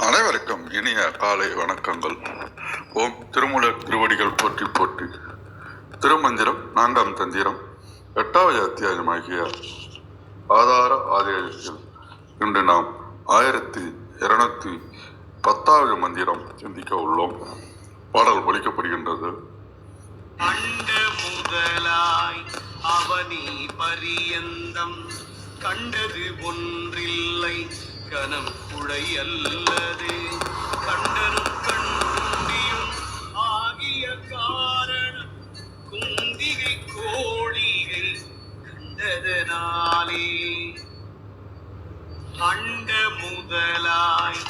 அனைவருக்கும் இனிய காலை வணக்கங்கள். ஓம் திருமூலர் திருவடிகள் போற்றி போற்றி. திருமந்திரம் 4ஆம் தந்திரம் 8வது அத்தியாயமாகிய ஆதார ஆதேயத்தில் இன்று நாம் 1210வது மந்திரம் சிந்திக்க உள்ளோம். பாடல் ஒலிக்கப்படுகின்றது. அண்ட முதலாய் அவனி பரியந்தம் கண்டது ஒன்றில்லை கனம் குழை அல்லது கண்டனும் கண்டியும் ஆகிய காரணம் குந்திகை கோழிகை கண்டதனாலே. அண்ட முதலாய்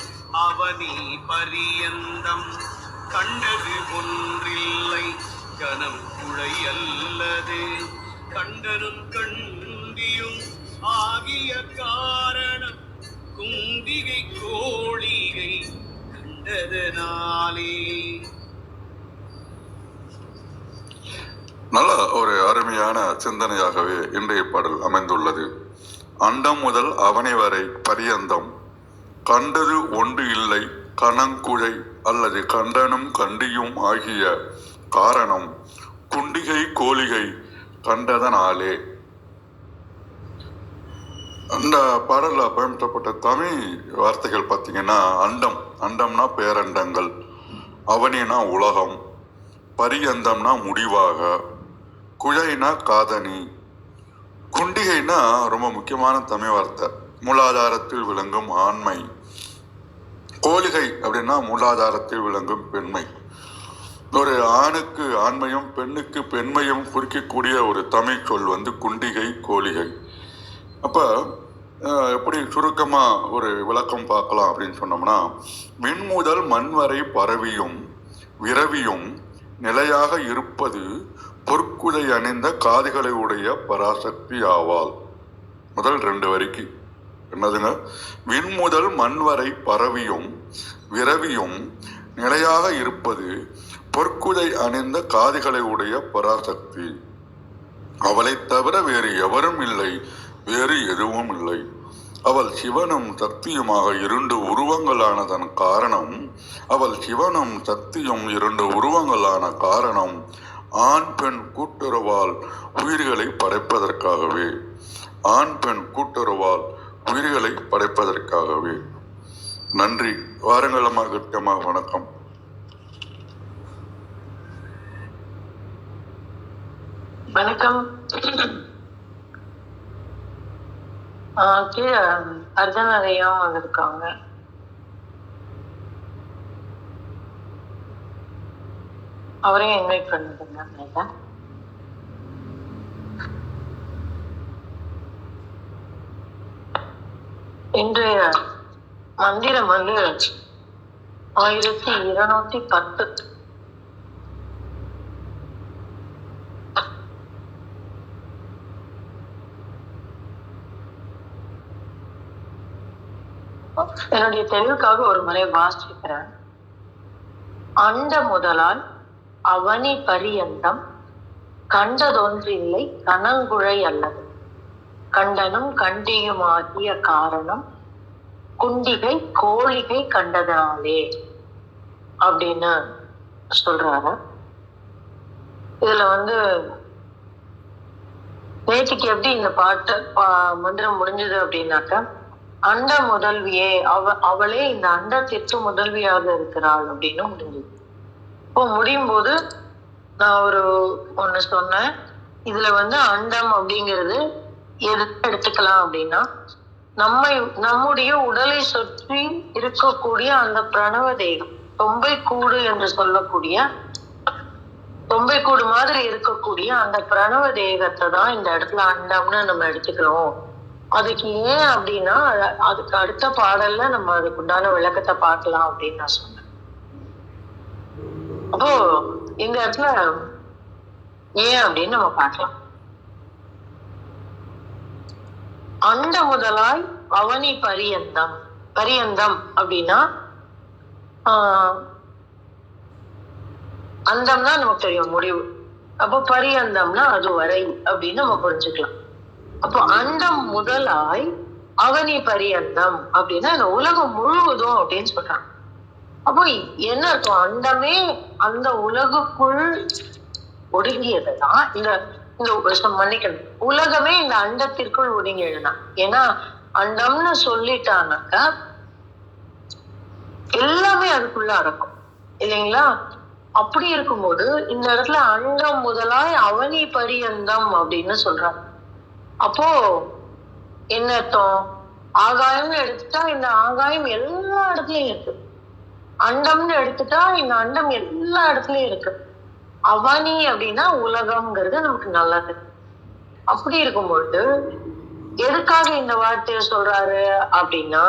அவனி பரியந்தம் கண்டது ஒன்றில்லை கனம் குழை அல்லது கண்டனும் கண்டியும் ஆகிய காரணம் குந்திகை கோழிகை கண்டதனாலே. நல்ல ஒரு அருமையான சிந்தனையாகவே இன்றைய பாடல் அமைந்துள்ளது. அண்டம் முதல் அவனை வரை பரியந்தம் கண்டது ஒன்று இல்லை கணங்குழை அல்லது கண்டனும் கண்டியும் ஆகிய காரணம் குண்டிகை கோழிகை கண்டதனாலே. அந்த பாடலில் பயன்படுத்தப்பட்ட தமிழ் வார்த்தைகள் பார்த்தீங்கன்னா அண்டம், அண்டம்னா பேரண்டங்கள், அவனினா உலகம், பரியந்தம்னா முடிவாக, குழைனா காதணி, குண்டிகைனா ரொம்ப முக்கியமான தமிழ் வார்த்தை மூலாதாரத்தில் விளங்கும் ஆண்மை, கோழிகை அப்படின்னா மூலாதாரத்தில் விளங்கும் பெண்மை. ஒரு ஆணுக்கு ஆண்மையும் பெண்ணுக்கு பெண்மையும் குறிக்கக்கூடிய ஒரு தமிழ் சொல் குண்டிகை கோழிகை. அப்போ எப்படி சுருக்கமாக ஒரு விளக்கம் பார்க்கலாம் அப்படின்னு சொன்னோம்னா, விண்முதல் மண் வரை பரவியும் விரவியும் நிலையாக இருப்பது பொற்குழை அணிந்த காதுகளை உடைய பராசக்தி ஆவாள். முதல் 2 வரிக்கு என்னதுங்க? விண்முதல் மண் வரை பரவியும் விரவியும் நிலையாக இருப்பது பொற்குழை அணிந்த காதுகளை உடைய பராசக்தி. அவளை தவிர வேறு எவரும் இல்லை, வேறு எதுவும் இல்லை. அவள் சிவனும் சக்தியுமாக 2 உருவங்களானதன் காரணம், அவள் சிவனும் சக்தியும் 2 உருவங்களான காரணம் ஆண் பெண் கூட்டுறவால் உயிர்களை படைப்பதற்காகவே. ஆண் பெண் கூட்டுறவால் உயிர்களை படைப்பதற்காகவே. நன்றி. வாரங்களமாக கிட்டமாக வணக்கம். வணக்கம். கீழே அர்த்தநாதையும் வந்திருக்காங்க. அவரையும் இன்வைட் பண்ணிருந்தாங்க. இன்றைய மந்திரம் 1210. என்னுடைய தெளிவுக்காக ஒரு முறை வாசிக்கிறேன். அண்ட முதலால் அவனி பரியந்தம் கண்டதொன்றில்லை கணங்குழை அல்லது கண்டனும் கண்டியுமாகிய காரணம் குண்டிகை கோழிகை கண்டதனாலே அப்படின்னு சொல்றாரு. இதுல நேற்றுக்கு எப்படி இந்த பாட்டு மந்திரம் முடிஞ்சது அப்படின்னாக்க, அண்ட முதல்வியே அவளே இந்த அண்டத்திற்கு முதல்வியாக இருக்கிறாள் அப்படின்னு முடிஞ்சது. இப்போ முடியும் போது நான் ஒண்ணு சொன்னேன். இதுல அண்டம் அப்படிங்கிறது எது எடுத்துக்கலாம் அப்படின்னா, நம்முடைய உடலை சுற்றி இருக்கக்கூடிய அந்த பிரணவ தேகம், தொம்பை கூடு என்று சொல்லக்கூடிய தொம்பை கூடு மாதிரி இருக்கக்கூடிய அந்த பிரணவ தேகத்தை தான் இந்த இடத்துல அண்டம்னு நம்ம எடுத்துக்கிறோம். அதுக்கு ஏன் அப்படின்னா, அதுக்கு அடுத்த பாடல்ல நம்ம அதுக்கு உண்டான விளக்கத்தை பார்க்கலாம் அப்படின்னு நான் சொன்னேன். அப்போ இந்த இடத்துல ஏன் அப்படின்னு நம்ம பார்க்கலாம். அண்ட முதலாய் அவனி பரியந்தம். பரியந்தம் அப்படின்னா அந்தம்னா நமக்கு தெரியும் முடிவு. அப்போ பரியந்தம்னா அது வரை அப்படின்னு நம்ம புரிஞ்சுக்கலாம். அப்போ அண்டம் முதலாய் அவனி பரியந்தம் அப்படின்னா இந்த உலகம் முழுவதும் அப்படின்னு சொல்றாங்க. அப்போ என்ன அர்த்தம்? அண்டமே அந்த உலகுக்குள் ஒடுங்கியதுதான் இந்த மன்னிக்கணும், உலகமே இந்த அண்டத்திற்குள் ஒடுங்கியதுதான். ஏன்னா அண்டம்னு சொல்லிட்டானாக்கா எல்லாமே அதுக்குள்ள அடக்கும் இல்லைங்களா? அப்படி இருக்கும்போது இந்த இடத்துல அண்டம் முதலாய் அவனி பரியந்தம் அப்படின்னு சொல்றாங்க. அப்போ என்ன அர்த்தம்? ஆகாயம்னு எடுத்துட்டா இந்த ஆகாயம் எல்லா இடத்துலயும் இருக்கு. அண்டம்னு எடுத்துட்டா இந்த அண்டம் எல்லா இடத்துலயும் இருக்கு. அவனி அப்படின்னா உலகம்ங்கிறது நமக்கு நல்லது. அப்படி இருக்கும்பொழுது எதுக்காக இந்த வார்த்தையை சொல்றாரு அப்படின்னா,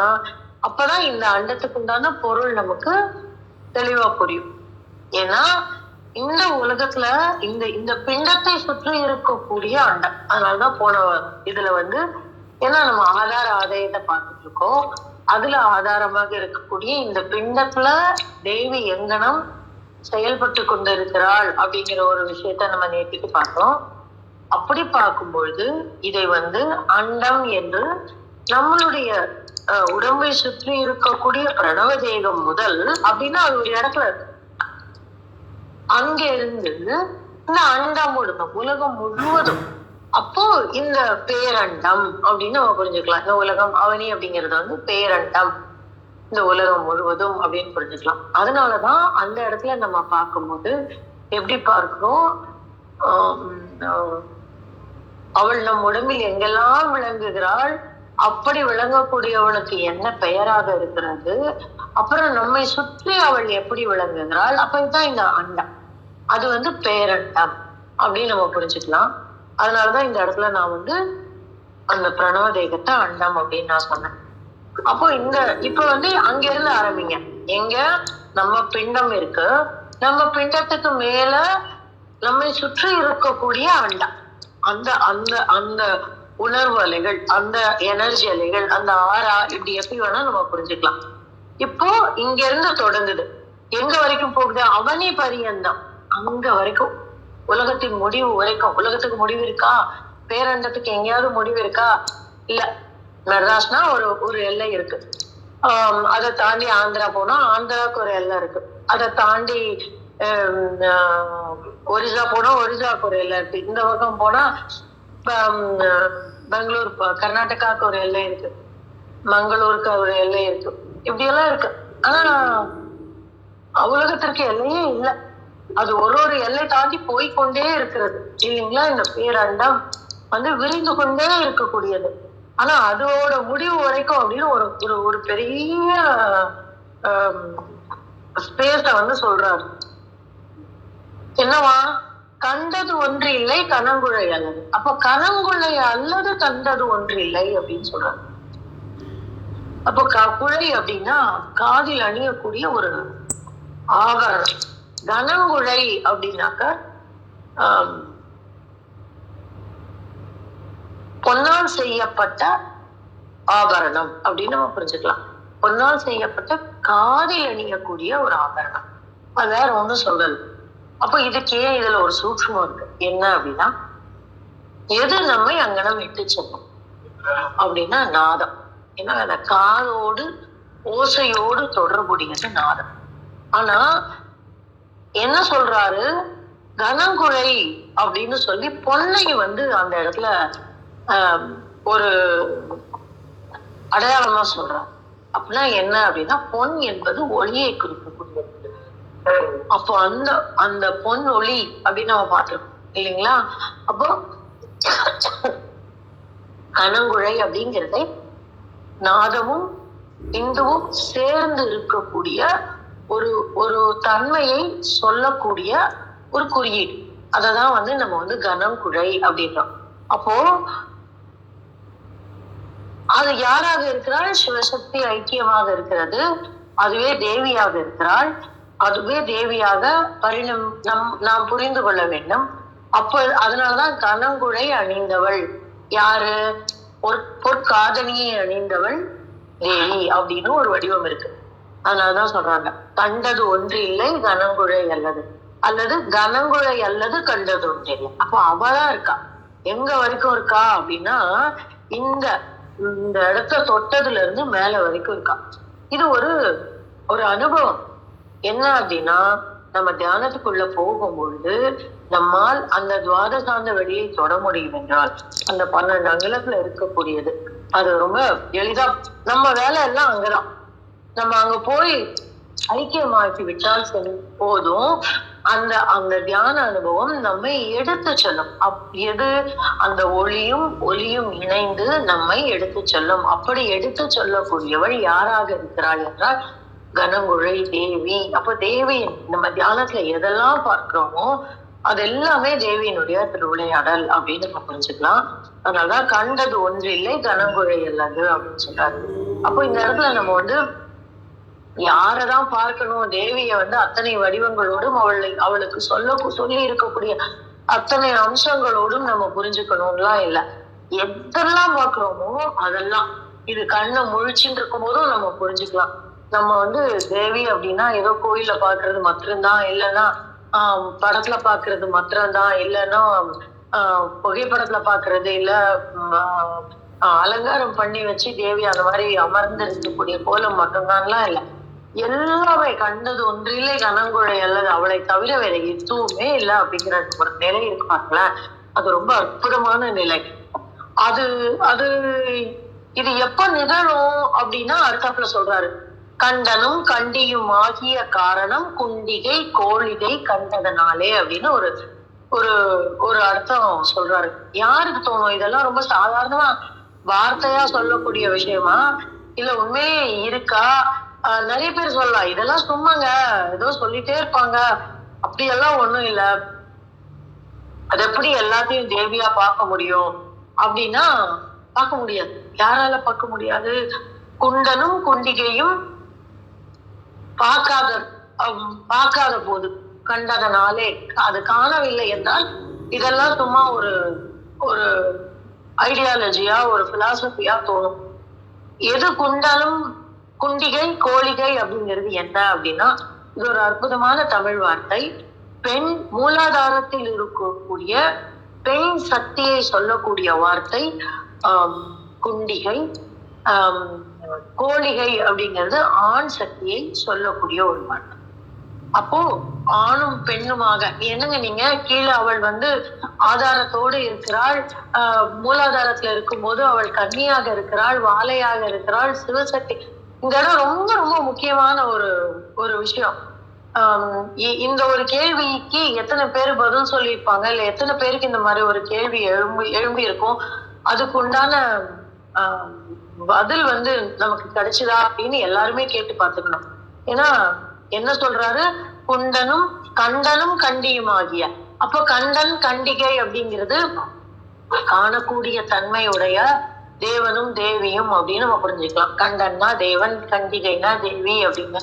அப்பதான் இந்த அண்டத்துக்கு உண்டான பொருள் நமக்கு தெளிவா புரியும். ஏன்னா இந்த உலகத்துல இந்த பிண்டத்தை சுற்றி இருக்கக்கூடிய அண்டம். அதனாலதான் போன இதுல ஏன்னா நம்ம ஆதார ஆதாயத்தை பார்த்துட்டு இருக்கோம். அதுல ஆதாரமாக இருக்கக்கூடிய இந்த பிண்டத்துல தேவி எங்கனம் செயல்பட்டு கொண்டிருக்கிறாள் அப்படிங்கிற ஒரு விஷயத்த நம்ம நேற்றுக்கு பார்த்தோம். அப்படி பார்க்கும்பொழுது இதை அண்டம் என்று நம்மளுடைய உடம்பை சுற்றி இருக்கக்கூடிய பிரணவ தேகம் முதல் அப்படின்னா அது ஒரு இடத்துல இருக்கு. அங்க இருந்து இந்த அண்டம் உலகம் முழுவதும். அப்போ இந்த பேரண்டம் அப்படின்னு நம்ம புரிஞ்சுக்கலாம். இந்த உலகம் அவனி அப்படிங்கிறது பேரண்டம், இந்த உலகம் முழுவதும் அப்படின்னு புரிஞ்சுக்கலாம். அதனாலதான் அந்த இடத்துல நம்ம பார்க்கும்போது எப்படி பார்க்கிறோம், அவள் நம் உடம்பில் எங்கெல்லாம் விளங்குகிறாள், அப்படி விளங்கக்கூடியவளுக்கு என்ன பெயராக இருக்கிறது, அப்புறம் நம்மை சுற்றி அவள் எப்படி விளங்குகிறாள், அப்பதான் இந்த அண்டம் அது பேரண்டம் அப்படின்னு நம்ம புரிஞ்சுக்கலாம். அதனாலதான் இந்த இடத்துல நான் அந்த பிரணவ தேகத்தை அண்டம் அப்படின்னு நான் சொன்னேன். அப்போ இப்ப அங்க இருந்து ஆரம்பிங்க. எங்க நம்ம பிண்டம் இருக்கு, நம்ம பிண்டத்துக்கு மேல நம்மை சுற்றி இருக்கக்கூடிய அண்டம், அந்த அந்த அந்த உணர்வு அலைகள், அந்த எனர்ஜி அலைகள், அந்த ஆறா, இப்படி எப்படி வேணா நம்ம புரிஞ்சுக்கலாம். இப்போ இங்க இருந்து தொடங்குது, எங்க வரைக்கும் போகுது? அவனி பரியந்தம், அங்க வரைக்கும், உலகத்தின் முடிவு வரைக்கும். உலகத்துக்கு முடிவு இருக்கா? பேரண்டத்துக்கு எங்கேயாவது முடிவு இருக்கா? இல்ல. மெட்ராஸ்னா ஒரு எல்லை இருக்கு. அதை தாண்டி ஆந்திரா போனா ஆந்திராவுக்கு ஒரு எல்லை இருக்கு. அதை தாண்டி ஒரிசா போனா ஒரிசாவுக்கு ஒரு எல்லை இருக்கு. இந்த பக்கம் போனா பெங்களூர், கர்நாடகாவுக்கு ஒரு எல்லை இருக்கு, மங்களூருக்கு ஒரு எல்லை இருக்கு, இப்படி எல்லாம் இருக்கு. ஆனா உலகத்திற்கு எல்லையே இல்லை. அது ஒரு எல்லை தாண்டி போய்கொண்டே இருக்கிறது இல்லைங்களா? இந்த பேரண்டம் விரிந்து கொண்டே இருக்கக்கூடியது. ஆனா அதோட முடிவு வரைக்கும் அப்படின்னு ஒரு பெரிய ஸ்பேஸ சொல்றாரு. என்னவா? கண்டது ஒன்று இல்லை கனங்குழை அல்லது. அப்ப கனங்குழை அல்லது கண்டது ஒன்று இல்லை அப்படின்னு சொல்றாரு. அப்போ குழை அப்படின்னா காதில் அணியக்கூடிய ஒரு ஆபரணம். கனங்குழை அப்படின்னாக்க பொன்னால் செய்யப்பட்ட ஆபரணம் அப்படின்னு நம்ம புரிஞ்சுக்கலாம். பொன்னால் செய்யப்பட்ட காதில் அணியக்கூடிய ஒரு ஆபரணம், அது வேற ஒண்ணும் சொல்லல. அப்போ இதுக்கே இதுல ஒரு சூட்சமம் இருக்கு. என்ன அப்படின்னா, எது நம்மை அங்கனம் இட்டு செல்லும் அப்படின்னா நாதம். ஏன்னா அந்த காதோடு ஓசையோடு தொடர்புடையது நாதம். ஆனா என்ன சொல்றாரு? கனங்குழை அப்படின்னு சொல்லி பொன்னை அந்த இடத்துல ஒரு அடையாளமா சொல்றாரு. அப்படின்னா என்ன அப்படின்னா, பொன் என்பது ஒளியை குறிக்கக்கூடியது. அப்போ அந்த பொன் ஒளி அப்படின்னு நம்ம பார்த்திருக்கோம் இல்லைங்களா? அப்போ கனங்குழை அப்படிங்கிறதை நாதமும் இந்துவும் சேர்ந்து இருக்கக்கூடிய ஒரு தன்மையை சொல்லக்கூடிய ஒரு குறியீடு. அததான் நம்ம கனங்குழை அப்படின்றோம். அப்போ அது யாராக இருக்கிறாள்? சிவசக்தி ஐக்கியமாக இருக்கிறது. அதுவே தேவியாக இருக்கிறாள். அதுவே தேவியாக நாம் புரிந்து கொள்ள வேண்டும். அப்போ அதனாலதான் கனங்குழை அணிந்தவள் யாரு? பொற்காதணியை அணிந்தவள் தேவி அப்படின்னு ஒரு வடிவம் இருக்கு. அதனாலதான் சொல்றாங்க, கண்டது ஒன்று இல்லை கனங்குழை அல்லது. அல்லது கனங்குழை அல்லது கண்டது ஒன்றில்லை. அப்போ அவளா இருக்கா. எங்க வரைக்கும் இருக்கா அப்படின்னா இந்த இந்த இடத்த தொட்டதுல இருந்து மேல வரைக்கும் இருக்கா. இது ஒரு ஒரு அனுபவம். என்ன அப்படின்னா நம்ம தியானத்துக்குள்ள போகும்பொழுது நம்மால் அந்த துவாதசாந்த வெளியை தொட முடியும் என்றால் அந்த 12 அங்குலத்துல இருக்கக்கூடியது அது ரொம்ப எளிதா. நம்ம வேலை எல்லாம் அங்கதான். நம்ம அங்க போய் ஐக்கியமாக்கி விட்டால் போதும். அந்த அந்த தியான அனுபவம் நம்மை எடுத்து செல்லும். எது அந்த ஒளியும் இணைந்து நம்மை எடுத்து செல்லும். அப்படி எடுத்து செல்லக்கூடியவள் யாராக இருக்கிறாள் என்றால் கனங்குழை தேவி. அப்ப தேவி நம்ம தியானத்துல எதெல்லாம் பார்க்கிறோமோ அது எல்லாமே தேவியினுடைய திருவிளையாடல் அப்படின்னு நம்ம புரிஞ்சுக்கலாம். அதனாலதான் கண்டது ஒன்றில்லை கனங்குழை அல்லது அப்படின்னு சொல்றாரு. அப்போ இந்த இடத்துல நம்ம யாரதான் பார்க்கணும், தேவிய அத்தனை வடிவங்களோடும் அவளுக்கு சொல்லி இருக்கக்கூடிய அத்தனை அம்சங்களோடும் நம்ம புரிஞ்சுக்கணும்லாம் இல்லை. எதெல்லாம் பார்க்கிறோமோ அதெல்லாம் இது கண்ணை முழிச்சுட்டு இருக்கும் போதும் நம்ம புரிஞ்சுக்கலாம். நம்ம தேவி அப்படின்னா ஏதோ கோயில பாக்குறது மாத்திரம்தான், இல்லைன்னா படத்துல பாக்குறது மாத்திரம்தான், இல்லைன்னா புகைப்படத்துல பாக்குறது, இல்ல அலங்காரம் பண்ணி வச்சு தேவி அந்த மாதிரி அமர்ந்து இருக்கக்கூடிய கோலம் மட்டும்தான்லாம் இல்லை. எல்லாமே கண்டது ஒன்றில்லை கனங்குழை அல்லது அவளை தவிர வேற எதுவுமே இல்லை அப்படிங்கிற ஒரு நிலை இருப்பாங்கள. அது ரொம்ப அற்புதமான நிலை. அது அது இது எப்ப நிகழும் அப்படின்னா அடுத்தாப்புல சொல்றாரு, கண்டனும் கண்டியும் ஆகிய காரணம் குண்டிகை கோழிகை கண்டதனாலே அப்படின்னு ஒரு ஒரு ஒரு அர்த்தம் சொல்றாரு. யாருக்கு தோணும் இதெல்லாம் ரொம்ப சாதாரணமா வார்த்தையா சொல்லக்கூடிய விஷயமா, இல்ல உண்மையே இருக்கா? நிறைய பேர் சொல்லலாம் இதெல்லாம் சும்மாங்க, ஏதோ சொல்லிட்டே இருப்பாங்க, அப்படியெல்லாம் ஒண்ணும் இல்ல. அது எப்படி எல்லாத்தையும் தேவியா பார்க்க முடியும் அப்படின்னா பார்க்க முடியாது. யாரால பார்க்க முடியாது? குண்டனும் குண்டிகையும் பார்க்காத போது கண்டதனாலே, அது காணவில்லை என்றால் இதெல்லாம் சும்மா ஒரு ஒரு ஐடியாலஜியா ஒரு பிலாசபியா தோணும். எது குண்டனும் குண்டிகை கோழிகை அப்படிங்கிறது என்ன அப்படின்னா இது ஒரு அற்புதமான தமிழ் வார்த்தை. பெண் மூலாதாரத்தில் இருக்கக்கூடிய பெண் சக்தியை சொல்லக்கூடிய வார்த்தை குண்டிகை. கோழிகை அப்படிங்கிறது ஆண் சக்தியை சொல்லக்கூடிய ஒரு வார்த்தை. அப்போ ஆணும் பெண்ணுமாக என்னங்க நீங்க கீழே அவள் ஆதாரத்தோடு இருக்கிறாள், மூலாதாரத்துல இருக்கும் போது அவள் கன்னியாக இருக்கிறாள், வாழையாக இருக்கிறாள், சிவசக்தி. இந்த இடம் ரொம்ப ரொம்ப முக்கியமான ஒரு விஷயம். இந்த ஒரு கேள்விக்கு எத்தனை பேர் பதில் சொல்லியிருப்பாங்க, இல்ல எத்தனை பேருக்கு இந்த மாதிரி ஒரு கேள்வி எழும்பி இருக்கும், அதுக்கு உண்டான பதில் நமக்கு கிடைச்சதா அப்படின்னு எல்லாருமே கேட்டு பார்த்துக்கணும். ஏன்னா என்ன சொல்றாரு, கண்டனும் கண்டியும் ஆகிய. அப்ப கண்டன் கண்டிகை அப்படிங்கிறது காணக்கூடிய தன்மையுடைய தேவனும் தேவியும் அப்படின்னு நம்ம புரிஞ்சுக்கலாம். கண்டன்னா தேவன், கண்டிகைனா தேவி அப்படின்னு.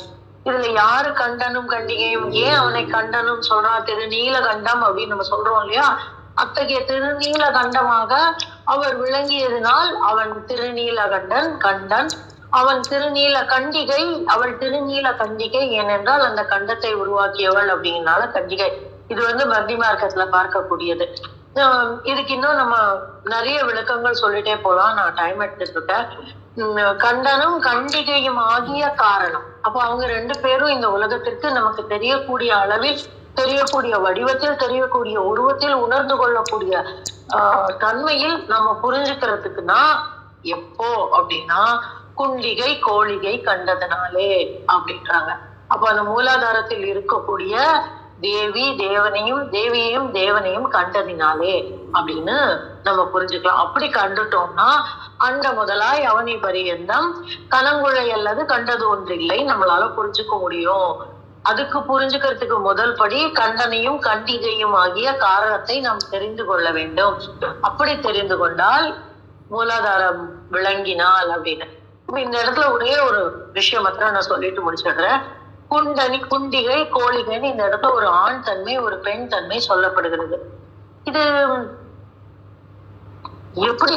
இதுல யாரு கண்டனும் கண்டிகையும், ஏன் அவனை கண்டனும் சொல்றான்? திருநீல கண்டம் அப்படின்னு நம்ம சொல்றோம் இல்லையா? அத்தகைய திருநீல கண்டமாக அவர் விளங்கியதனால் அவன் திருநீல கண்டன். அவன் திருநீல கண்டிகை, அவள் திருநீல கண்டிகை. ஏனென்றால் அந்த கண்டத்தை உருவாக்கியவள் அப்படிங்கிறனால கண்டிகை. இது பக்தி மார்க்கத்துல பார்க்கக்கூடியது. இதுக்கு இன்னும் நம்ம நிறைய விளக்கங்கள் சொல்லிட்டே போலாம், நான் டைம் எடுத்துக்கிட்டேன். கண்டனும் கண்டிகையும் ஆகிய காரணம். அப்ப அவங்க 2 பேரும் இந்த உலகத்திற்கு நமக்கு தெரியக்கூடிய அளவில், தெரியக்கூடிய வடிவத்தில், தெரியக்கூடிய உருவத்தில், உணர்ந்து கொள்ளக்கூடிய தன்மையில் நம்ம புரிஞ்சுக்கிறதுக்குன்னா எப்போ அப்படின்னா குண்டிகை கோழிகை கண்டதனாலே அப்படின்றாங்க. அப்ப அந்த மூலாதாரத்தில் இருக்கக்கூடிய தேவியையும் தேவனையும் கண்டதினாலே அப்படின்னு நம்ம புரிஞ்சுக்கலாம். அப்படி கண்டுட்டோம்னா அண்ட முதலாய் அவனி பரியந்தம் கனங்குழை அல்லது கண்டது ஒன்றில்லை நம்மளால புரிஞ்சுக்க முடியும். அதுக்கு புரிஞ்சுக்கிறதுக்கு முதல் படி கண்டனையும் கண்டிகையும் ஆகிய காரணத்தை நாம் தெரிந்து கொள்ள வேண்டும். அப்படி தெரிந்து கொண்டால் மூலாதாரம் விளங்கினால் அப்படின்னு. இந்த இடத்துல ஒரே ஒரு விஷயம் மாத்திரம் நான் சொல்லிட்டு முடிச்சிடுறேன். குண்டிகை கோழிகைன்னு இந்த இடத்துல ஒரு ஆண் தன்மை ஒரு பெண் தன்மை சொல்லப்படுகிறது. இது எப்படி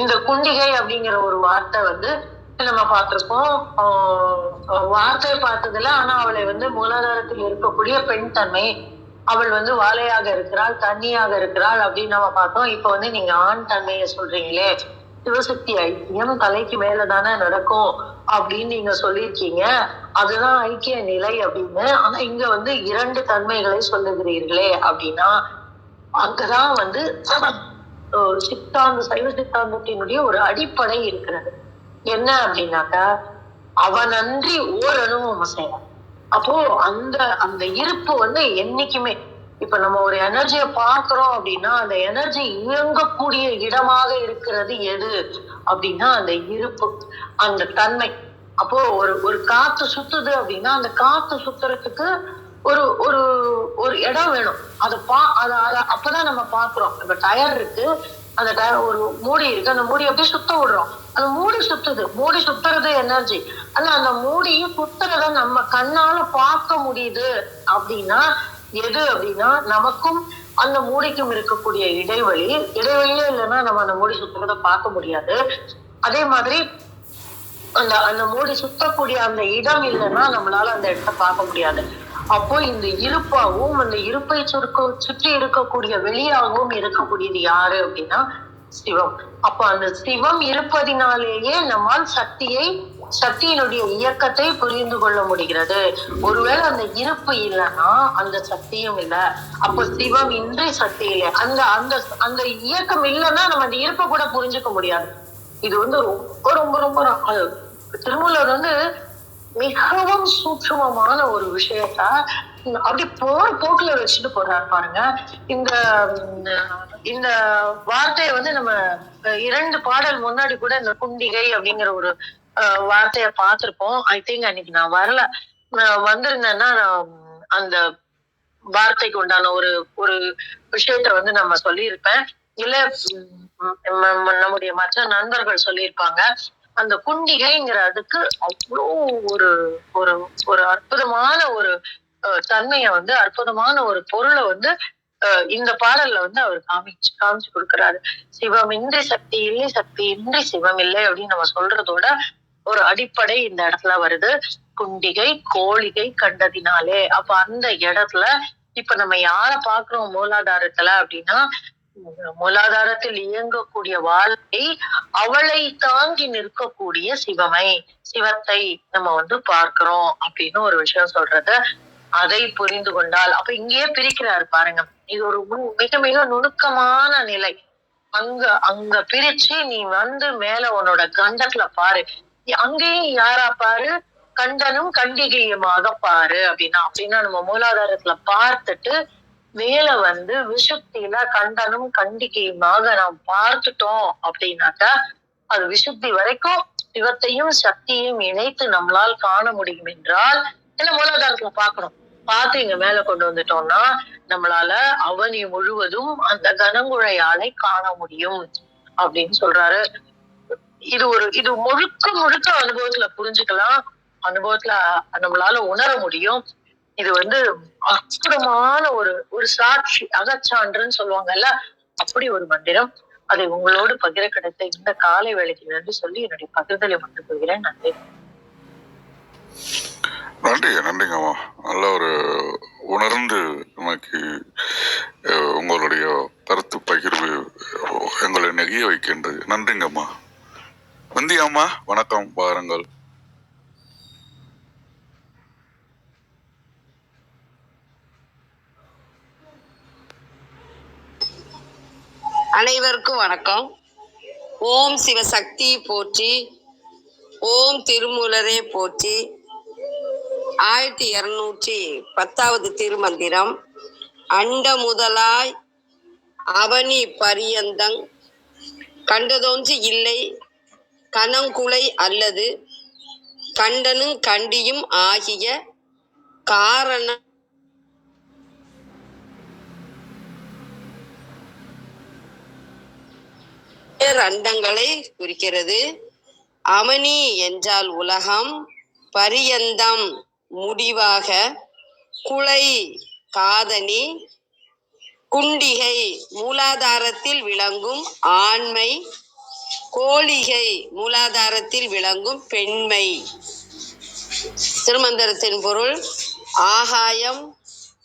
இந்த குண்டிகை அப்படிங்கிற ஒரு வார்த்தை நம்ம பார்த்திருப்போம். வார்த்தை பார்த்ததுல ஆனா அவளை வந்து மூலாதாரத்தில் இருக்கக்கூடிய பெண் தன்மை, அவள் வந்து வாழையாக இருக்கிறாள், கன்னியாக இருக்கிறாள் அப்படின்னு நம்ம பார்த்தோம். இப்ப வந்து நீங்க ஆண் தன்மையை சொல்றீங்களே, சிவசக்தி ஐக்கியம் தலைக்கு மேலதானே நடக்கும் அப்படின்னு நீங்க சொல்லியிருக்கீங்க. அதுதான் ஐக்கிய நிலை அப்படின்னு. ஆனா இங்க வந்து 2 தன்மைகளை சொல்லுகிறீர்களே அப்படின்னா, அங்கதான் வந்து சைவ சித்தாந்தத்தினுடைய ஒரு அடிப்படை இருக்கிறது. என்ன அப்படின்னாக்கா, அவனன்றி ஓரணுவும் அசையாது. அப்போ அந்த அந்த இருப்பு வந்து என்னைக்குமே, இப்ப நம்ம ஒரு எனர்ஜியை பார்க்கிறோம் அப்படின்னா, அந்த எனர்ஜி இயங்கக்கூடிய இடமாக இருக்கிறது எது அப்படின்னா அந்த இருப்பு, அந்த தன்மை. அப்போ ஒரு ஒரு காத்து சுத்துது அப்படின்னா அந்த காத்து சுத்துறதுக்கு ஒரு ஒரு ஒரு இடம் வேணும். அப்பதான் நம்ம பாக்குறோம். இப்ப டயர் இருக்கு, அந்த டயர் ஒரு மூடி இருக்கு, அந்த மூடி அப்படியே சுத்த விடுறோம், அந்த மூடி சுத்துது, மூடி சுத்துறது எனர்ஜி. ஆனா அந்த மூடி சுத்துறத நம்ம கண்ணால பார்க்க முடியுது அப்படின்னா எது அப்படின்னா நமக்கும் அந்த மூடிக்கும் இருக்கக்கூடிய இடைவெளியே இல்லைன்னா நம்ம அந்த மூடி சுத்துறத பார்க்க முடியாது. அதே மாதிரி அந்த அந்த மூடி சுத்தக்கூடிய அந்த இடம் இல்லைன்னா நம்மளால அந்த இடத்த பார்க்க முடியாது. அப்போ இந்த இருப்பாகவும் அந்த இருப்பை சுற்றி இருக்கக்கூடிய வெளியாகவும் இருக்கக்கூடியது யாரு அப்படின்னா சிவம். அப்போ அந்த சிவம் இருப்பதினாலேயே நம்மால் சக்தியினுடைய இயக்கத்தை புரிந்து கொள்ள முடிகிறது. ஒருவேளை அந்த இருப்பு இல்லைன்னா அந்த சக்தியும் இல்லை. அப்போ சிவம் இன்றி சக்தி இல்லை. அந்த அந்த அந்த இயக்கம் இல்லைன்னா நம்ம அந்த இருப்பை கூட புரிஞ்சுக்க முடியாது. இது வந்து ரொம்ப ரொம்ப ரொம்ப திருமூலர் வந்து மிகவும் சூட்சுமமான ஒரு விஷயத்த அப்படி போற போக்குல வச்சுட்டு போறாரு பாருங்க. இந்த இந்த வார்த்தையை வந்து நம்ம 2 பாடல் முன்னாடி கூட இந்த குண்டிகை அப்படிங்கிற ஒரு வார்த்தைய பார்த்திருப்போம். ஐ திங்க் அன்னைக்கு நான் வரல, வந்திருந்தேன்னா அந்த வார்த்தைக்கு உண்டான ஒரு ஒரு விஷயத்த வந்து நம்ம சொல்லியிருப்பேன். இல்ல நம்முடைய மற்ற நண்பர்கள் சொல்லியிருப்பாங்க. அந்த குண்டிகைங்கிற அதுக்கு அவ்வளோ ஒரு ஒரு ஒரு அற்புதமான ஒரு தன்மைய வந்து, அற்புதமான ஒரு பொருளை வந்து இந்த பாடல்ல வந்து அவர் காமிச்சு கொடுக்கிறாரு. சிவமின்றி சக்தி இல்லை, சக்தி இன்றி சிவம் இல்லை அப்படின்னு நம்ம சொல்றதோட ஒரு அடிப்படை இந்த இடத்துல வருது. குண்டிகை கோழிகை கண்டதினாலே. அப்ப அந்த இடத்துல இப்ப நம்ம யார பாக்குறோம் மூலாதாரத்துல அப்படின்னா, மூலாதாரத்தில் இயங்கக்கூடிய வாழ்க்கை அவளை தாங்கி நிற்கக்கூடிய சிவத்தை நம்ம வந்து பார்க்கிறோம் அப்படின்னு ஒரு விஷயம் சொல்றது. அதை புரிந்து கொண்டால் அப்ப இங்கேயே பிரிக்கிறாரு பாருங்க. இது ஒரு மிக மிக நுணுக்கமான நிலை. அங்க பிரிச்சு நீ வந்து மேல உன்னோட கண்டத்துல பாரு, அங்கேயும் யாரா பாரு, கண்டனும் கண்டிகையுமாக பாரு அப்படின்னா நம்ம மூலாதாரத்துல பார்த்துட்டு மேல வந்து விசுத்தியில கண்டனும் கண்டிகையுமாக நாம் பார்த்துட்டோம் அப்படின்னாக்கா அது விசுத்தி வரைக்கும் சிவத்தையும் சக்தியையும் இணைத்து நம்மளால் காண முடியும் என்றால் என்ன மூலாதாரத்துல பார்க்கணும். பார்த்து இங்க மேல கொண்டு வந்துட்டோம்னா நம்மளால அவனி முழுவதும் அந்த கனங்குழையாலை காண முடியும் அப்படின்னு சொல்றாரு. இது முழுக்க அனுபவத்துல புரிஞ்சுக்கலாம், அனுபவத்துல நம்மளால உணர முடியும். இது வந்து அற்புதமான ஒரு சாட்சி, அகச்சான்றுன்னு சொல்லுவாங்கல்ல, அப்படி ஒரு மந்திரம். அதை உங்களோடு பகிர கிடைத்த இந்த காலை வேளைக்கு நன்றி சொல்லி என்னுடைய பகிர்தலை மட்டும் கொள்கிறேன். நன்றி. நன்றிங்கம்மா. நல்ல ஒரு உணர்ந்து நமக்கு உங்களுடைய கருத்து பகிர்வு எங்களை நெகிய வைக்கின்றது. நன்றிங்கம்மா. வந்தியாம்மா, வணக்கம். பாருங்கள். அனைவருக்கும் வணக்கம். ஓம் சிவசக்தி போற்றி, ஓம் திருமூலரே போற்றி. 1210 திருமந்திரம். அண்ட முதலாய் அவனி பரியந்தங் கண்டதொன்று இல்லை, கனங்குலை அல்லது கண்டனும் கண்டியும் ஆகிய காரண அண்டங்களை குறிக்கிறது. அமனி என்றால் உலகம், பரியந்தம் முடிவாக, குலை காதனி, குண்டிகை மூலாதாரத்தில் விளங்கும் ஆண்மை, கோளிகை மூலாதாரத்தில் விளங்கும் பெண்மை. திருமந்திரத்தின் பொருள் ஆகாயம்,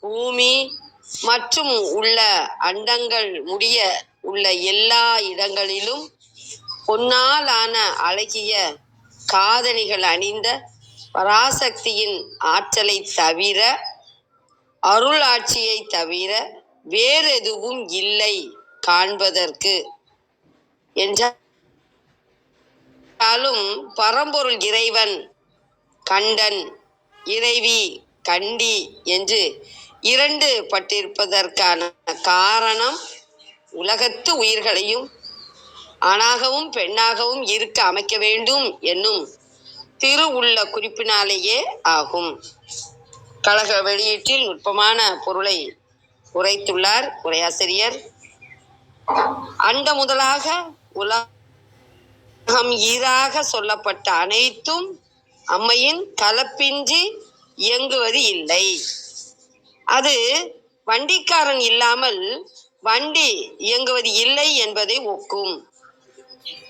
பூமி மற்றும் உள்ள அண்டங்கள் முடிய உள்ள எல்லா இடங்களிலும் பொன்னால் ஆன அழகிய காதணிகள் அணிந்த பராசக்தியின் ஆற்றலை தவிர, அருள் ஆட்சியை தவிர வேறு எதுவும் இல்லை காண்பதற்கு என்றாலும் பரம்பொருள் இறைவன் கண்டன், இறைவி கண்டி என்று இரண்டு பட்டிருப்பதற்கான காரணம் உலகத்து உயிர்களையும் ஆணாகவும் பெண்ணாகவும் இருக்க அமைக்க வேண்டும் என்னும் திரு உள்ள குறிப்பினாலேயே ஆகும். கழக வெளியீட்டில் நுட்பமான பொருளை உரைத்துள்ளார் உரையாசிரியர். அண்ட முதலாக உலகம் ஈராக சொல்லப்பட்ட அனைத்தும் அம்மையின் கலப்பின்றி இயங்குவது இல்லை. அது வண்டிக்காரன் இல்லாமல் வண்டி இயங்குவது இல்லை என்பதை ஒக்கும்.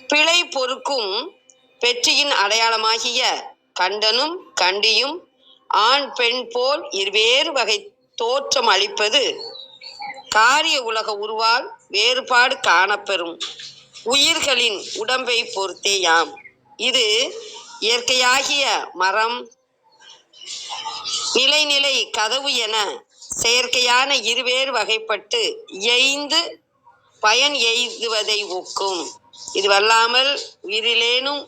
பிழை பொறுக்கும் பெற்றியின் அடையாளமாகிய கண்டனும் கண்டியும் ஆண் பெண் போல் இருவேறு வகை தோற்றம் அளிப்பது காரிய உலக உருவால் வேறுபாடு காணப்பெறும் உயிர்களின் உடம்பை பொறுத்தேயாம். இது இயற்கையாகிய மரம், நிலைநிலை, கதவு என செயற்கையான இருவேறு வகைப்பட்டு இயைந்து பயன் எய்துவதை ஒக்கும். இதுவல்லாமல் உயிரிலேனும்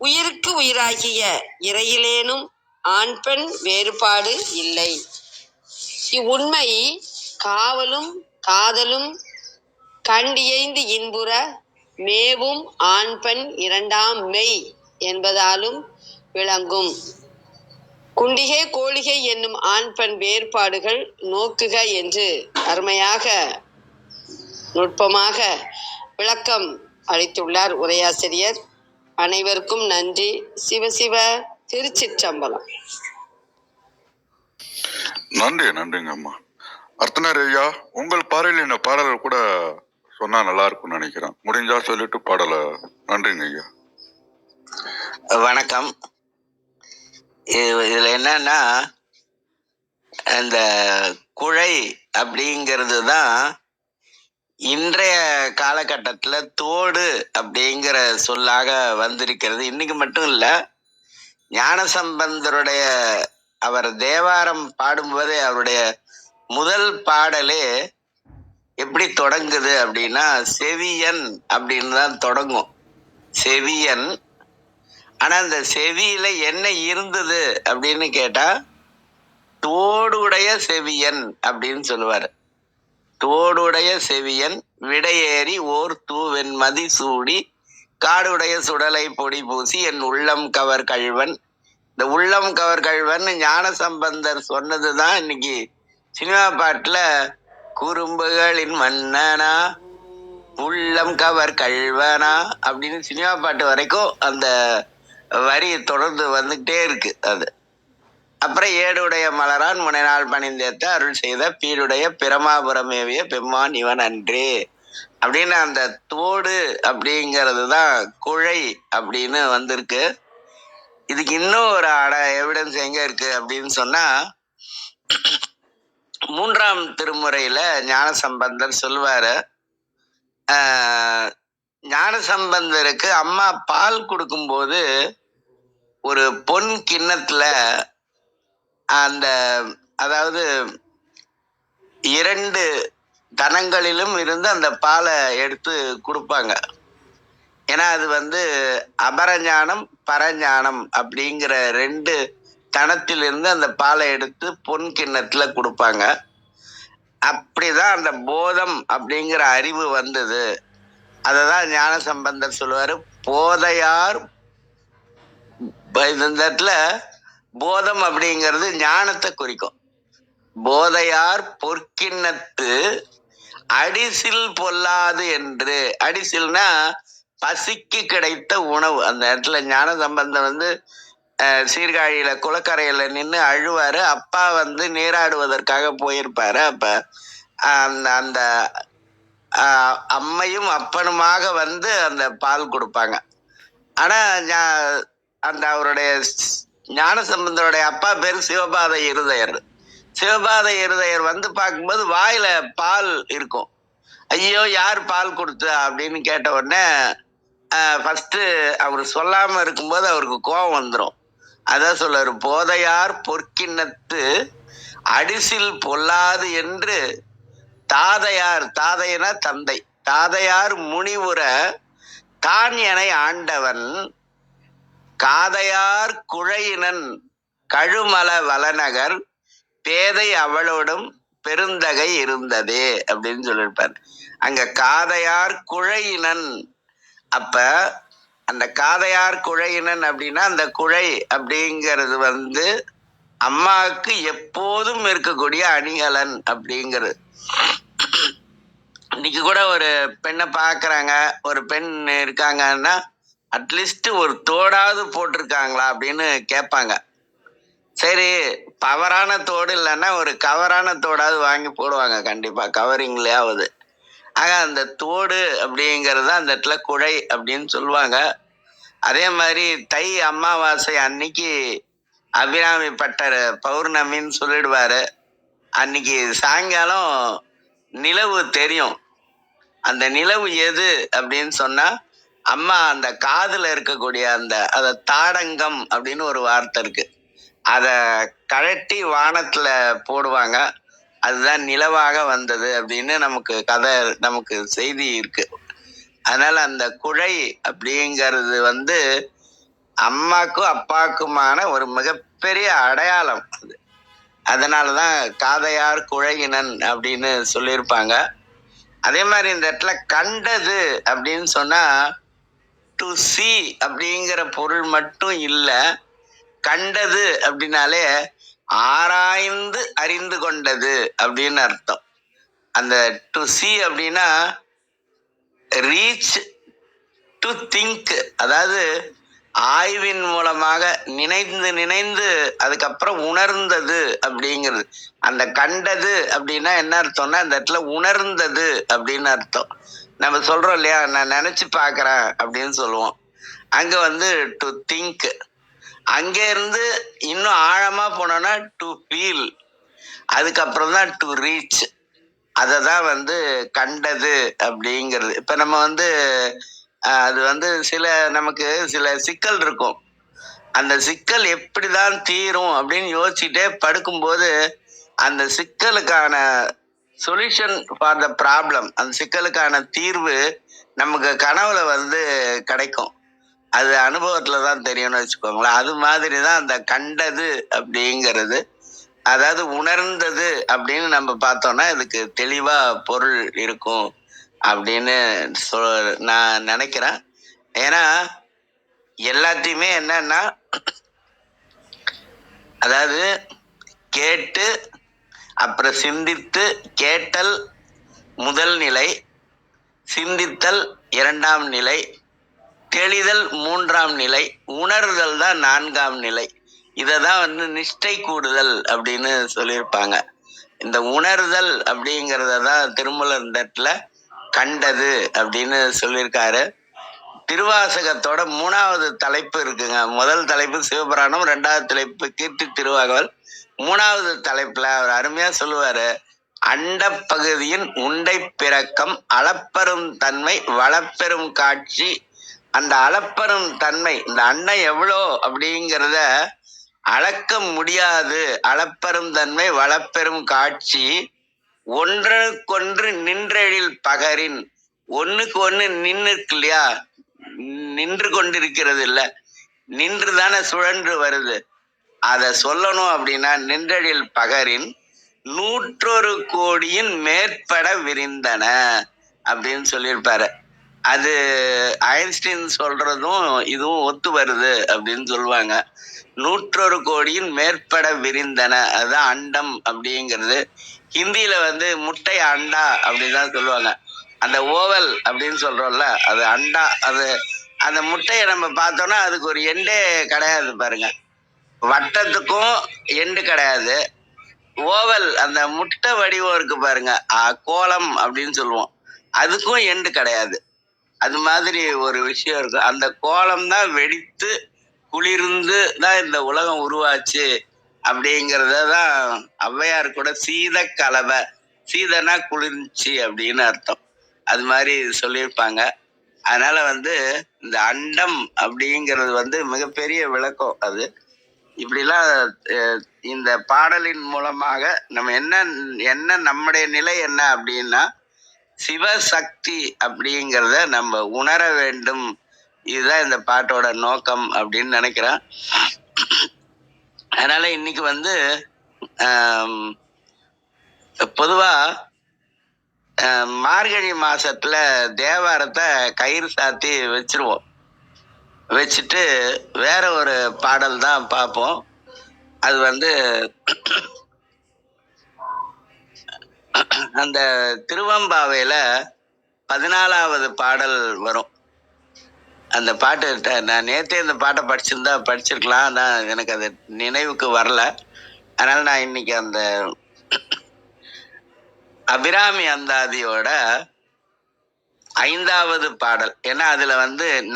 உயிருக்கு உயிராகிய இறையிலேனும் ஆண் பெண் வேறுபாடு இல்லை. இவ்வுண்மை காவலும் காதலும் கண்டியைந்து இன்புற மேவும் ஆண் பெண் இரண்டாம் மெய் என்பதாலும் விளங்கும். குண்டிகை கோளிகை என்னும் ஆண் பெண் வேறுபாடுகள் நோக்குக என்று அருமையாக நுட்பமாக விளக்கம் அளித்துள்ளார் உரையாசிரியர். அனைவருக்கும் நன்றி. சிவசிவ. திருச்சிற்றம்பலம். நன்றிங்க அம்மா. அர்த்தனர் ஐயா, உங்கள் பார்வையில் இந்த பாடல் கூட சொன்னா நல்லா இருக்கும்னு நினைக்கிறேன். முடிஞ்சா சொல்லிட்டு பாடல. நன்றிங்க ஐயா. வணக்கம். இதுல என்னன்னா, அந்த குழை அப்படிங்கிறது தான் இன்றைய காலகட்டத்துல தோடு அப்படிங்கிற சொல்லாக வந்திருக்கிறது. இன்னைக்கு மட்டும் இல்ல, ஞானசம்பந்தருடைய அவர் தேவாரம் பாடும்போது அவருடைய முதல் பாடலே எப்படி தொடங்குது அப்படின்னா, செவியன் அப்படின்னு தான் தொடங்கும். செவியன். ஆனா அந்த செவியில என்ன இருந்தது அப்படின்னு கேட்டா, தோடுடைய செவியன் அப்படின்னு சொல்லுவாரு. தோடுடைய செவியன் விடையேறி ஓர் தூவெண்மதி சூடி காடுடைய சுடலை பொடி பூசி என் உள்ளம் கவர் கழ்வன். இந்த உள்ளம் கவர் கழ்வன் ஞானசம்பந்தர் சொன்னதுதான் இன்னைக்கு சினிமா பாட்டுல குறும்புகளின் மன்னனா உள்ளம் கவர் கழ்வனா அப்படின்னு சினிமா பாட்டு வரைக்கும் அந்த வரி தொடர்ந்து வந்துகிட்டே இருக்கு. அது அப்புறம் ஏடுடைய மலரான் முனைநாள் பணிந்தேத்த அருள் செய்த பீடுடைய பிரமாபுரமேவிய பெம்மான் இவன் அன்றே அப்படின்னு அந்த தோடு அப்படிங்கிறது தான் குழை அப்படின்னு வந்திருக்கு. இதுக்கு இன்னும் ஒரு எவிடன்ஸ் எங்க இருக்கு அப்படின்னு சொன்னா, 3ஆம் திருமுறையில ஞானசம்பந்தர் சொல்லுவாரு, ஞானசம்பந்தருக்கு அம்மா பால் கொடுக்கும்போது ஒரு பொன் கிண்ணத்துல அந்த அதாவது 2 தனங்களிலும் இருந்து அந்த பாலை எடுத்து கொடுப்பாங்க. ஏன்னா அது அபரஞானம் பரஞானம் அப்படிங்கிற 2 தனத்திலிருந்து அந்த பாலை எடுத்து பொன் கிண்ணத்துல கொடுப்பாங்க. அப்படிதான் அந்த போதம் அப்படிங்கிற அறிவு வந்தது. அததான் ஞானசம்பந்தர் சொல்லுவாரு, போதையார். இந்த இடத்துல போதம் அப்படிங்கிறது ஞானத்தை குறிக்கும். போதையார் பொற்கிண்ணத்து அடிசில் பொல்லாது என்று. அடிசில்னா பசிக்கு கிடைத்த உணவு. அந்த இடத்துல ஞானசம்பந்தம் சீர்காழியில குளக்கரையில நின்று அழுவாரு. அப்பா நீராடுவதற்காக போயிருப்பாரு. அப்ப அந்த அம்மையும் அப்பனுமாக வந்து அந்த பால் கொடுப்பாங்க. ஆனா அந்த அவருடைய ஞானசம்பந்தருடைய அப்பா பேரு சிவபாத இருதயர். சிவபாத இருதயர் வந்து பார்க்கும்போது வாயில பால் இருக்கும். ஐயோ யார் பால் கொடுத்தா அப்படின்னு கேட்ட உடனே ஃபர்ஸ்ட் அவர் சொல்லாம இருக்கும்போது அவருக்கு கோபம் வந்துடும். அதான் சொல்றாரு, போதையார் பொற்கிண்ணத்து அடிசில் பொல்லாது என்று தாதையார், தாதையனா தந்தை, தாதையார் முனிவுற தான் என ஆண்டவன் காதையார் குழையினன் கழுமல வளநகர் பேதை அவளோடும் பெருந்தகை இருந்ததே அப்படின்னு சொல்லியிருப்பார். அங்க காதையார் குழையினன். அப்ப அந்த காதையார் குழையினன் அப்படின்னா அந்த குழை அப்படிங்கிறது வந்து அம்மாவுக்கு எப்போதும் இருக்கக்கூடிய அணிகலன் அப்படிங்கிறது. இன்னைக்கு கூட ஒரு பெண்ணை பாக்குறாங்க, ஒரு பெண் இருக்காங்கன்னா அட்லீஸ்ட் ஒரு தோடாவது போட்டிருக்காங்களா அப்படின்னு கேட்பாங்க. சரி, பவரான தோடு இல்லைன்னா ஒரு கவரான தோடாவது வாங்கி போடுவாங்க கண்டிப்பா, கவரிங்லயாவது. ஆக அந்த தோடு அப்படிங்கிறது அந்த இடத்துல குழை அப்படின்னு சொல்லுவாங்க. அதே மாதிரி தை அமாவாசை அன்னைக்கு அபிராமி பட்டர் பௌர்ணமின்னு சொல்லிடுவாரு. அன்னைக்கு சாயங்காலம் நிலவு தெரியும். அந்த நிலவு எது அப்படின்னு சொன்னா அம்மா அந்த காதுல இருக்கக்கூடிய அத தாடங்கம் அப்படின்னு ஒரு வார்த்தை இருக்கு, அத கழட்டி வானத்துல போடுவாங்க. அதுதான் நிலவாக வந்தது அப்படின்னு நமக்கு செய்தி இருக்கு. அதனால அந்த குழை அப்படிங்கிறது வந்து அம்மாக்கும் அப்பாக்குமான ஒரு மிகப்பெரிய அடையாளம் அது. அதனாலதான் காதையார் குழையினன் அப்படின்னு சொல்லியிருப்பாங்க. அதே மாதிரி இந்த இடத்துல கண்டது அப்படின்னு சொன்னா டு சி அப்படிங்கிற பொருள் மட்டும் இல்ல, கண்டது அப்படின்னாலே ஆராய்ந்து அறிந்து கொண்டது அப்படின்னு அர்த்தம். அந்த டு சி அப்படின்னா ரீச் டு திங்க், அதாவது ஆய்வின் மூலமாக நினைந்து அதுக்கப்புறம் உணர்ந்தது அப்படிங்கிறது. அந்த கண்டது அப்படின்னா என்ன அர்த்தம்னா அந்த இடத்துல உணர்ந்தது அப்படின்னு அர்த்தம். நம்ம சொல்றோம் இல்லையா, நான் நினைச்சு பாக்குறேன் அப்படின்னு சொல்லுவோம். அங்க வந்து டு திங்க். அங்க இருந்து இன்னும் ஆழமா போனோம்னா டு ஃபீல், அதுக்கப்புறம் தான் டு ரீச். அததான் வந்து கண்டது அப்படிங்கிறது. இப்ப நம்ம வந்து அது வந்து நமக்கு சில சிக்கல் இருக்கும். அந்த சிக்கல் எப்படிதான் தீரும் அப்படின்னு யோசிச்சுட்டே படுக்கும்போது அந்த சிக்கலுக்கான சொல்யூஷன் ஃபார் த ப்ராப்ளம், அந்த சிக்கலுக்கான தீர்வு நமக்கு கனவுல வந்து கிடைக்கும். அது அனுபவத்துல தான் தெரியும்னு வச்சுக்கோங்களேன். அது மாதிரிதான் அந்த கண்டது அப்படிங்கிறது. அதாவது உணர்ந்தது அப்படின்னு நம்ம பார்த்தோம்னா இதுக்கு தெளிவா பொருள் இருக்கும் அப்படின்னு நான் நினைக்கிறேன். ஏன்னா எல்லாத்தையுமே என்னன்னா, அதாவது கேட்டு அப்புறம் சிந்தித்து, கேட்டல் முதல் நிலை, சிந்தித்தல் இரண்டாம் நிலை, தெளிதல் மூன்றாம் நிலை, உணர்தல் தான் நான்காம் நிலை. இததான் வந்து நிஷ்டை கூடுதல் அப்படின்னு சொல்லியிருப்பாங்க. இந்த உணர்தல் அப்படிங்கிறத தான் திருமூலர் இந்த இடத்துல கண்டது அப்படின்னு சொல்லியிருக்காரு. திருவாசகத்தோட 3வது தலைப்பு இருக்குங்க. முதல் தலைப்பு சிவபுராணம், 2வது தலைப்பு கீர்த்தி திருவாகவல், 3வது தலைப்புல அவர் அருமையா சொல்லுவாரு, அண்ட பகுதியின் உண்டை பிறக்கம் அளப்பெரும் தன்மை வளப்பெரும் காட்சி. அந்த அளப்பெரும் தன்மை, இந்த அண்டம் எவ்வளோ அப்படிங்கிறத அளக்க முடியாது. அளப்பெரும் தன்மை வளப்பெரும் காட்சி ஒன்றுக்கொன்று நின்றெழில் பகரின். ஒண்ணுக்கு ஒண்ணு நின்று இருக்கு இல்லையா, நின்று கொண்டிருக்கிறது இல்ல, நின்று தானே சுழன்று வருது. அத சொல்லணும் அப்படின்னா நின்றெழில் பகரின் 101 கோடியின் மேற்பட விரிந்தன அப்படின்னு சொல்லியிருப்பாரு. அது ஐன்ஸ்டீன் சொல்றதும் இதுவும் ஒத்து வருது அப்படின்னு சொல்லுவாங்க. 101 கோடியின் மேற்பட விரிந்தன, அதுதான் அண்டம் அப்படிங்கிறது. ஹிந்தியில வந்து முட்டை அண்டா அப்படின்தான் சொல்லுவாங்க. அந்த ஓவல் அப்படின்னு சொல்றோம்ல, அது அண்டா. அது அந்த முட்டையை நம்ம பார்த்தோம்னா அதுக்கு ஒரு எண்டே கிடையாது பாருங்க. வட்டத்துக்கும் எண்டு கிடையாது. ஓவல் அந்த முட்டை வடிவம் இருக்கு பாருங்க, கோலம் அப்படின்னு சொல்லுவோம். அதுக்கும் எண்டு கிடையாது. அது மாதிரி ஒரு விஷயம் இருக்கு. அந்த கோலம் தான் வெடித்து குளிர்ந்து தான் இந்த உலகம் உருவாச்சு அப்படிங்கிறத தான் ஔவையார் கூட சீத கலவை, சீதனா குளிர்ச்சி அப்படின்னு அர்த்தம், அது மாதிரி சொல்லியிருப்பாங்க. அதனால இந்த அண்டம் அப்படிங்கிறது மிகப்பெரிய விளக்கம். அது இப்படிலாம் இந்த பாடலின் மூலமாக நம்ம என்ன நம்முடைய நிலை என்ன அப்படின்னா சிவசக்தி அப்படிங்கிறத நம்ம உணர வேண்டும். இதுதான் இந்த பாட்டோட நோக்கம் அப்படின்னு நினைக்கிறேன். அதனால இன்னைக்கு பொதுவா மார்கழி மாசத்துல தேவாரத்தை கயிறு சாத்தி வச்சிருவோம். வச்சுட்டு வேற ஒரு பாடல் தான் பார்ப்போம். அது அந்த திருவம்பாவையில 14வது பாடல் வரும். அந்த பாட்டு நான் நேற்றே இந்த பாட்டை படிச்சிருக்கலாம். ஆனால் எனக்கு அது நினைவுக்கு வரல. அதனால நான் இன்னைக்கு அந்த அபிராமி அந்தாதியோட 5வது பாடல், ஏன்னா அதுல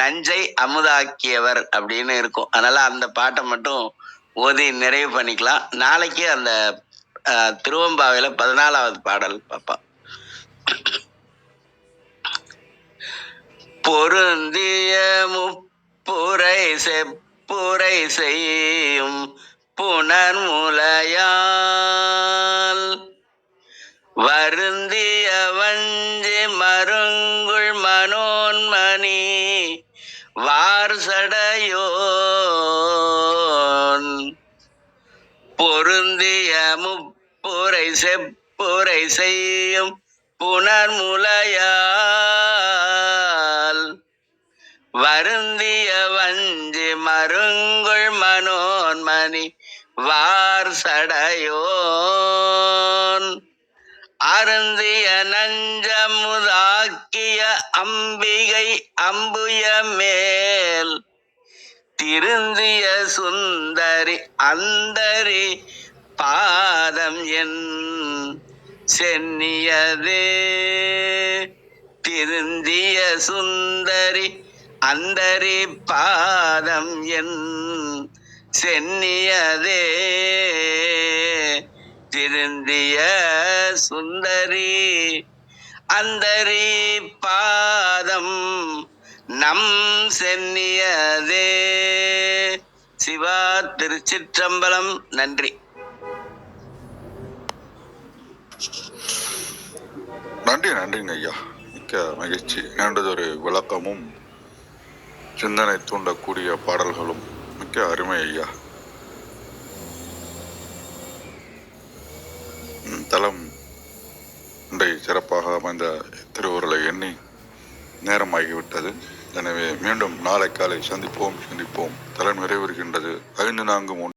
நஞ்சை அமுதாக்கியவர் அப்படின்னு இருக்கும். அதனால அந்த பாட்டை மட்டும் ஓதி நிறைவு பண்ணிக்கலாம். நாளைக்கு அந்த திருவம்பாவையில 14வது பாடல் பார்ப்போம். பொருந்திய முப்புரை செப்புரை செய்யும் புனர்முலையால் வருந்திய வஞ்சி மருங்குள் மனோன்மணி வார்சடையோன் பொருந்திய முப்புரை செப்புரை செய்யும் புனர்முலையால் வருந்திய வஞ்சி மருங்குள் மனோன்மணி வார்சடையோன் அருந்திய நஞ்சமுதாக்கிய அம்பிகை அம்புய மேல் திருந்திய சுந்தரி அந்தரி பாதம் என் சென்னியதே. திருந்திய சுந்தரி அந்தரி பாதம் என் சென்னியதே. திருந்திய சுந்தரி அந்தரி பாதம் நம் சென்னியதே. சிவா திருச்சிற்றம்பலம். நன்றி. நன்றிங்க ஐயா. மிக்க மகிழ்ச்சி. நீண்டதொரு விளக்கமும் சிந்தனை தூண்டக்கூடிய பாடல்களும் மிக்க அருமை ஐயா. தலம் இன்றை சிறப்பாக அமைந்த திருவுருளை எண்ணி நேரமாகிவிட்டது. எனவே மீண்டும் நாளை காலை சந்திப்போம். தலம் நிறைவேறுகின்றது. 5-4-3